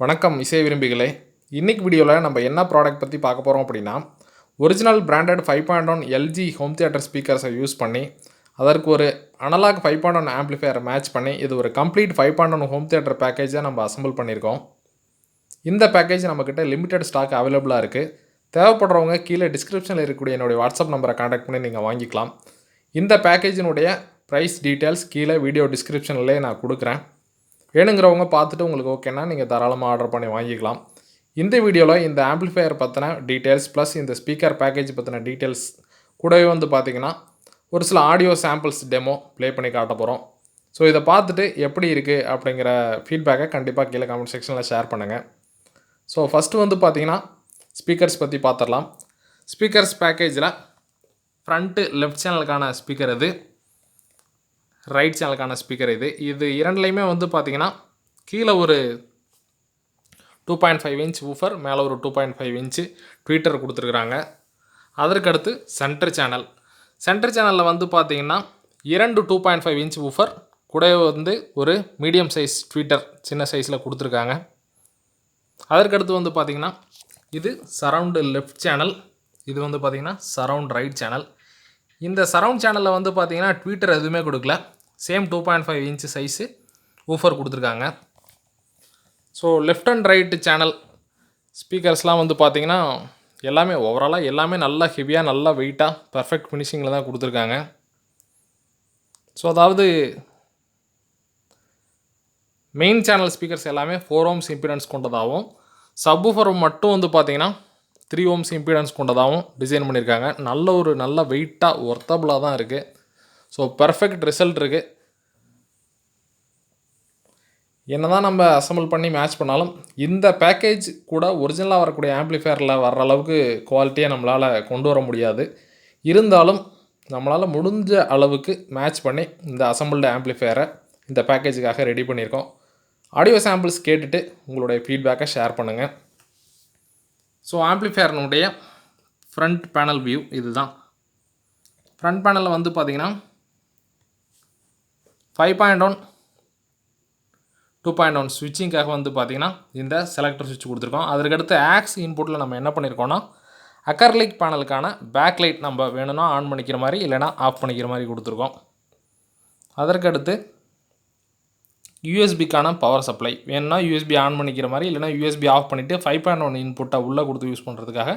வணக்கம் இசை விரும்பிகளே. இன்னைக்கு வீடியோவில் நம்ம என்ன ப்ராடக்ட் பற்றி பார்க்க போகிறோம் அப்படின்னா, original branded 5.1 LG home theatre ஸ்பீக்கர்ஸை யூஸ் பண்ணி அதற்கு ஒரு அனலாக் 5.1 ஆம்பிளிஃபையரை மேட்ச் பண்ணி இது ஒரு கம்ப்ளீட் 5.1 ஹோம் தியேட்டர் பேக்கேஜை நம்ம அசம்பிள் பண்ணியிருக்கோம். இந்த பேக்கேஜ் நம்மக்கிட்ட லிமிடெட் ஸ்டாக் அவைலபிளாக இருக்குது. தேவைப்படுறவங்க கீழே டிஸ்கிரிப்ஷனில் இருக்கக்கூடிய என்னுடைய வாட்ஸ்அப் நம்பரை கான்டாக்ட் பண்ணி நீங்கள் வாங்கிக்கலாம். இந்த பேக்கேஜினுடைய ப்ரைஸ் டீட்டெயில்ஸ் கீழே வீடியோ டிஸ்கிரிப்ஷன்லேயே நான் கொடுக்குறேன். வேணுங்கிறவங்க பார்த்துட்டு உங்களுக்கு ஓகேன்னா நீங்கள் தாராளமாக ஆர்டர் பண்ணி வாங்கிக்கலாம். இந்த வீடியோவில் இந்த ஆம்பிளிஃபையர் பற்றின டீட்டெயில்ஸ் ப்ளஸ் இந்த ஸ்பீக்கர் பேக்கேஜ் பற்றின டீட்டெயில்ஸ் கூடவே பார்த்திங்கன்னா ஒரு சில ஆடியோ சாம்பிள்ஸ் டெமோ ப்ளே பண்ணி காட்ட போகிறோம். ஸோ இதை பார்த்துட்டு எப்படி இருக்குது அப்படிங்கிற ஃபீட்பேக்கை கண்டிப்பாக கீழே கமெண்ட் செக்ஷனில் ஷேர் பண்ணுங்கள். ஸோ ஃபஸ்ட்டு பார்த்திங்கன்னா ஸ்பீக்கர்ஸ் பற்றி பார்த்துடலாம். ஸ்பீக்கர்ஸ் பேக்கேஜில் ஃப்ரண்ட்டு லெஃப்ட் சேனலுக்கான ஸ்பீக்கர் இது, ரைட் சேனலுக்கான ஸ்பீக்கர் இது இரண்டுலேயுமே பார்த்திங்கன்னா கீழே ஒரு 2.5 இன்ச் வூஃபர், மேலே ஒரு 2.5 இன்ச்சு ட்வீட்டர் கொடுத்துருக்குறாங்க. அதற்கடுத்து சென்டர் சேனலில் பார்த்திங்கன்னா இரண்டு 2.5 இன்ச் வூஃபர் கூட ஒரு மீடியம் சைஸ் ட்வீட்டர் சின்ன சைஸில் கொடுத்துருக்காங்க. அதற்கடுத்து பார்த்திங்கன்னா இது சரவுண்டு லெஃப்ட் சேனல், இது பார்த்திங்கன்னா சரவுண்ட் ரைட் சேனல். இந்த சரவுண்ட் சேனலில் பார்த்திங்கன்னா ட்வீட்டர் எதுவுமே கொடுக்கல, சேம் 2.5 இன்ச்சு சைஸு வூஃபர் கொடுத்துருக்காங்க. So left and right channel ஸ்பீக்கர்ஸ்லாம் பார்த்திங்கன்னா எல்லாமே ஓவராலாக எல்லாமே நல்லா ஹெவியாக நல்லா வெயிட்டாக பர்ஃபெக்ட் ஃபினிஷிங்கில் தான் கொடுத்துருக்காங்க. ஸோ அதாவது மெயின் சேனல் ஸ்பீக்கர்ஸ் எல்லாமே 4 ohms இம்பிடன்ஸ் கொண்டதாகவும், சப்வூஃபர் மட்டும் பார்த்திங்கன்னா 3 ohms இம்பிடன்ஸ் கொண்டதாகவும் டிசைன் பண்ணியிருக்காங்க. நல்ல வெயிட்டாக ஒர்த்தபுளாக தான் இருக்குது. ஸோ பர்ஃபெக்ட் ரிசல்ட் இருக்குது. என்ன தான் நம்ம அசம்பிள் பண்ணி மேட்ச் பண்ணாலும் இந்த பேக்கேஜ் கூட ஒரிஜினலாக வரக்கூடிய ஆம்பிளிஃபையரில் வர்ற அளவுக்கு குவாலிட்டியாக நம்மளால் கொண்டு வர முடியாது. இருந்தாலும் நம்மளால் முடிஞ்ச அளவுக்கு மேட்ச் பண்ணி இந்த அசம்பிள்டு ஆம்பிளிஃபையரை இந்த பேக்கேஜுக்காக ரெடி பண்ணியிருக்கோம். ஆடியோ சாம்பிள்ஸ் கேட்டுட்டு உங்களுடைய ஃபீட்பேக்கை ஷேர் பண்ணுங்கள். ஸோ ஆம்பிளிஃபையர்னுடைய ஃப்ரண்ட் பேனல் வியூ இது தான். ஃப்ரண்ட் பேனலில் பார்த்திங்கன்னா 5.1 2.1 ஸ்விட்சிங்காக பார்த்திங்கன்னா இந்த செலக்டர் சுவிட்ச் கொடுத்துருக்கோம். அதற்கடுத்து ஆக்ஸ் இன்புட்டில் நம்ம என்ன பண்ணியிருக்கோன்னா அக்ரிலிக் பேனலுக்கான பேக் லைட் நம்ம வேணும்னா ஆன் பண்ணிக்கிற மாதிரி இல்லைனா ஆஃப் பண்ணிக்கிற மாதிரி கொடுத்துருக்கோம். அதற்கடுத்து யூஎஸ்பிக்கான பவர் சப்ளை வேணும்னா யூஎஸ்பி ஆன் பண்ணிக்கிற மாதிரி இல்லைனா யூஎஸ்பி ஆஃப் பண்ணிவிட்டு 5.1 இன்புட்டை உள்ளே கொடுத்து யூஸ் பண்ணுறதுக்காக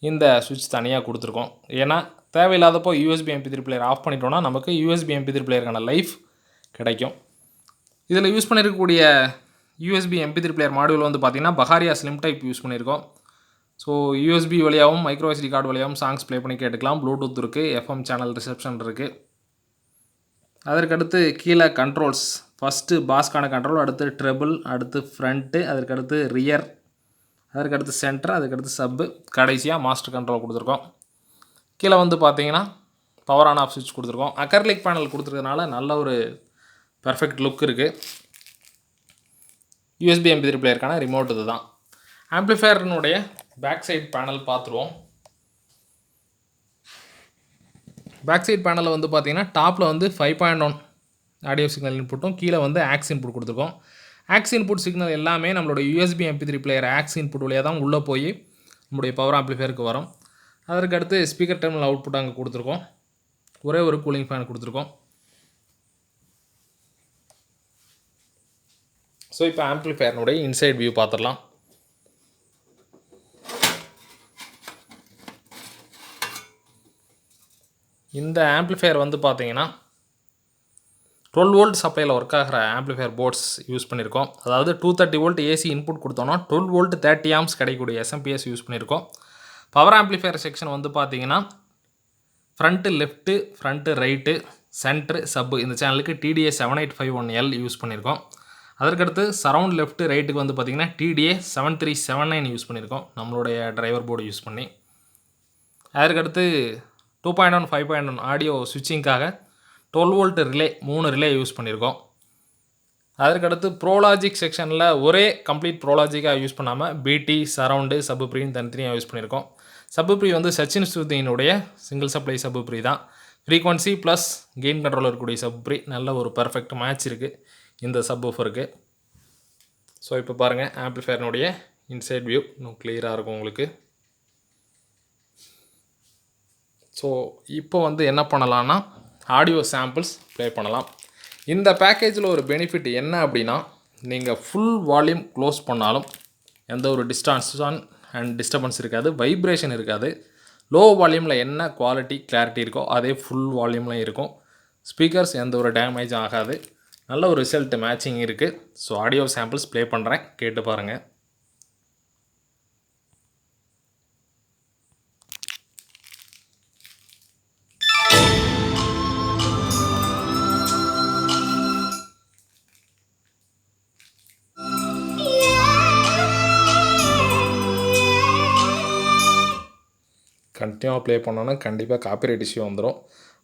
இந்த சுவிட்ச் தனியாக கொடுத்துருக்கோம். ஏன்னா தேவையில்லாதப்போ யூஎஸ்பி MP3 பிளேயர் ஆஃப் பண்ணிட்டோன்னா நமக்கு யூஎஸ்பி MP3 பிளேயருக்கான லைஃப் கிடைக்கும். இதில் யூஸ் பண்ணியிருக்கக்கூடிய யூஎஸ்பி MP3 பிளேயர் மாடியூல் பார்த்திங்கன்னா பகாரியா ஸ்லிம் டைப் யூஸ் பண்ணியிருக்கோம். ஸோ யூஎஸ்பி வழியாகவும் மைக்ரோ SD கார்டு வழியாகவும் சாங்ஸ் ப்ளே பண்ணி கேட்டுக்கலாம். ப்ளூடூத் இருக்குது, FM சேனல் ரிசெப்ஷன் இருக்குது. அதற்கடுத்து கீழே கண்ட்ரோல்ஸ், ஃபஸ்ட்டு பாஸ்க்கான கண்ட்ரோல், அடுத்து ட்ரெபிள், அடுத்து ஃப்ரண்ட்டு, அதற்கடுத்து ரியர், அதற்கடுத்து சென்டர், அதுக்கடுத்து சப்பு, கடைசியாக மாஸ்டர் கண்ட்ரோல் கொடுத்துருக்கோம். கீழே பார்த்திங்கன்னா பவர் ஆன் ஆஃப் சுவிட்ச் கொடுத்துருக்கோம். அக்ரிலிக் பேனல் கொடுத்துருக்கனால நல்ல ஒரு பர்ஃபெக்ட் லுக் இருக்குது. யூஎஸ்பி MP3 பிளேயருக்கான ரிமோட் இது தான். ஆம்பிளிஃபையர்னுடைய பேக் சைட் பேனல் பார்த்துருவோம். பேக் சைட் பேனலில் பார்த்திங்கன்னா டாப்பில் 5.1 ஆடியோ சிக்னல் இன்புட்டும் கீழே ஆக்ஸ் இன்புட் கொடுத்துருக்கோம். ஆக்ஸ் இன்புட் சிக்னல் எல்லாமே நம்மளோட USB MP3 player aux input வழியாக தான் உள்ளே போய் நம்மளுடைய பவர் ஆம்பிளிஃபையருக்கு வரும். அதற்கடுத்து ஸ்பீக்கர் டெர்மினல் அவுட்புட் அங்கே கொடுத்துருக்கோம். ஒரே ஒரு கூலிங் ஃபேன் கொடுத்துருக்கோம். ஸோ இப்போ ஆம்பிளிஃபையர்னுடைய இன்சைட் வியூ பார்த்துடலாம். இந்த ஆம்பிளிஃபையர் பார்த்திங்கன்னா 12 வோல்ட் சப்ளையில் ஒர்க் ஆகிற ஆம்பிளிஃபையர் போர்ட்ஸ் யூஸ் பண்ணியிருக்கோம். அதாவது 230 வோல்ட் ஏசி இன்புட் கொடுத்தோன்னா 12 வோல்ட் 30 ஆம்ஸ் கிடைக்கக்கூடிய SMPS யூஸ் பண்ணியிருக்கோம். பவர் ஆம்பிளிஃபையர் செக்ஷன் பார்த்திங்கன்னா front left, front right, centre, sub இந்த சேனலுக்கு TDA 7851L யூஸ் பண்ணியிருக்கோம். அதற்கடுத்து சரவுண்ட் லெஃப்ட்டு ரைட்டுக்கு பார்த்திங்கன்னா TDA 7379 யூஸ் பண்ணியிருக்கோம் நம்மளுடைய டிரைவர் போர்டு யூஸ் பண்ணி. அதற்கடுத்து 2.1 5.1 ஆடியோ ஸ்விட்சிங்காக 12 வோல்ட் ரிலே 3 ரிலே யூஸ் பண்ணியிருக்கோம். அதற்கடுத்து ப்ரோலாஜிக் செக்ஷனில் ஒரே கம்ப்ளீட் ப்ரோலாஜிக்காக யூஸ் பண்ணாமல் BT, சரவுண்டு, சப்பு ப்ரீன்னு தனித்தனியாக யூஸ் பண்ணியிருக்கோம். சப்பு ப்ரீ சச்சின் ஸ்ருதியினுடைய சிங்கிள் சப்ளை சப்பு ப்ரீ தான். ஃப்ரீக்வன்சி ப்ளஸ் கெயின் கண்ட்ரோல் இருக்கக்கூடிய சப்பு ப்ரீ நல்ல ஒரு பர்ஃபெக்ட் மேட்ச் இருக்குது இந்த சப்வூஃபருக்கு. ஸோ இப்போ பாருங்கள் ஆம்ப்ளிஃபயர்னுடைய இன்சைட் வியூ இன்னும் கிளியராக இருக்கும் உங்களுக்கு. ஸோ இப்போ வந்து என்ன பண்ணலான்னா ஆடியோ சாம்பிள்ஸ் ப்ளே பண்ணலாம். இந்த பேக்கேஜில் ஒரு பெனிஃபிட் என்ன அப்படின்னா, நீங்கள் ஃபுல் வால்யூம் க்ளோஸ் பண்ணாலும் எந்த ஒரு டிஸ்டான்ஸன் அண்ட் டிஸ்டர்பன்ஸ் இருக்காது, வைப்ரேஷன் இருக்காது. லோ வால்யூமில் என்ன குவாலிட்டி கிளாரிட்டி இருக்கோ அதே ஃபுல் வால்யூமில் இருக்கும். ஸ்பீக்கர்ஸ் எந்த ஒரு டேமேஜும் ஆகாது. நல்ல ஒரு ரிசல்ட் மேட்சிங் இருக்குது. ஸோ ஆடியோ சாம்பிள்ஸ் ப்ளே பண்ணுறேன், கேட்டு பாருங்கள். கண்டினியூவாக ப்ளே பண்ணோன்னா கண்டிப்பாக காப்பிரைட் இஷ்யூ வந்துடும்.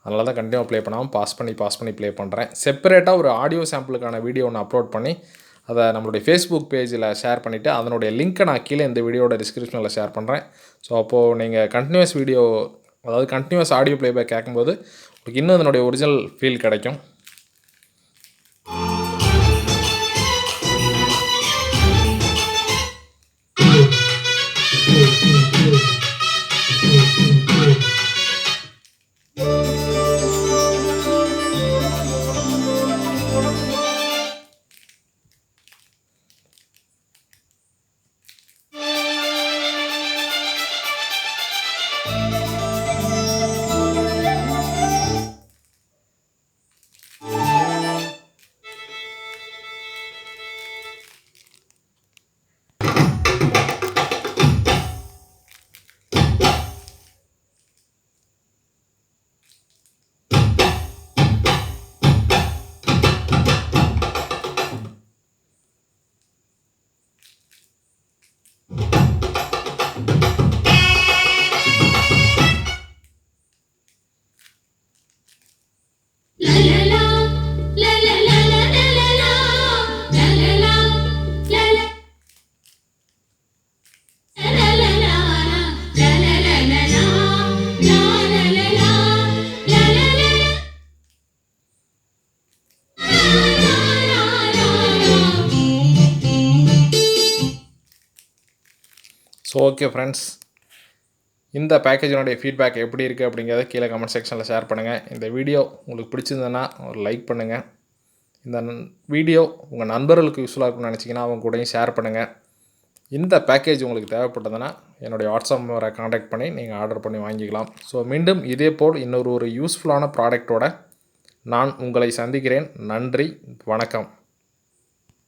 அதனால தான் கண்டினியூவாக ப்ளே பண்ணாமல் பாஸ் பண்ணி ப்ளே பண்ணுறேன். செப்பரேட்டாக ஒரு ஆடியோ சாம்பிளுக்கான வீடியோ ஒன்று அப்லோட் பண்ணி அதை நம்மளுடைய ஃபேஸ்புக் பேஜில் ஷேர் பண்ணிவிட்டு அதனுடைய லிங்க்கை நான் கீழே இந்த வீடியோட டிஸ்கிரிப்ஷனில் ஷேர் பண்ணுறேன். ஸோ அப்போது நீங்கள் கண்டினியூஸ் வீடியோ, அதாவது கண்டினியூஸ் ஆடியோ ப்ளேபேக் கேட்கும்போது உங்களுக்கு இன்னும் அதனுடைய ஒரிஜினல் ஃபீல் கிடைக்கும். ஸோ ஓகே ஃப்ரெண்ட்ஸ், இந்த பேக்கேஜினுடைய ஃபீட்பேக் எப்படி இருக்குது அப்படிங்கிறத கீழே கமெண்ட் செக்ஷனில் ஷேர் பண்ணுங்கள். இந்த வீடியோ உங்களுக்கு பிடிச்சிருந்ததுன்னா ஒரு லைக் பண்ணுங்கள். இந்த வீடியோ உங்கள் நண்பர்களுக்கு யூஸ்ஃபுல்லாக இருக்கும்னு நினச்சிங்கன்னா அவங்க கூடயும் ஷேர் பண்ணுங்கள். இந்த பேக்கேஜ் உங்களுக்கு தேவைப்பட்டதுன்னா என்னுடைய வாட்ஸ்அப் நம்பரை காண்டாக்ட் பண்ணி நீங்கள் ஆர்டர் பண்ணி வாங்கிக்கலாம். ஸோ மீண்டும் இதேபோல் இன்னொரு யூஸ்ஃபுல்லான ப்ராடக்டோட நான் உங்களை சந்திக்கிறேன். நன்றி, வணக்கம்.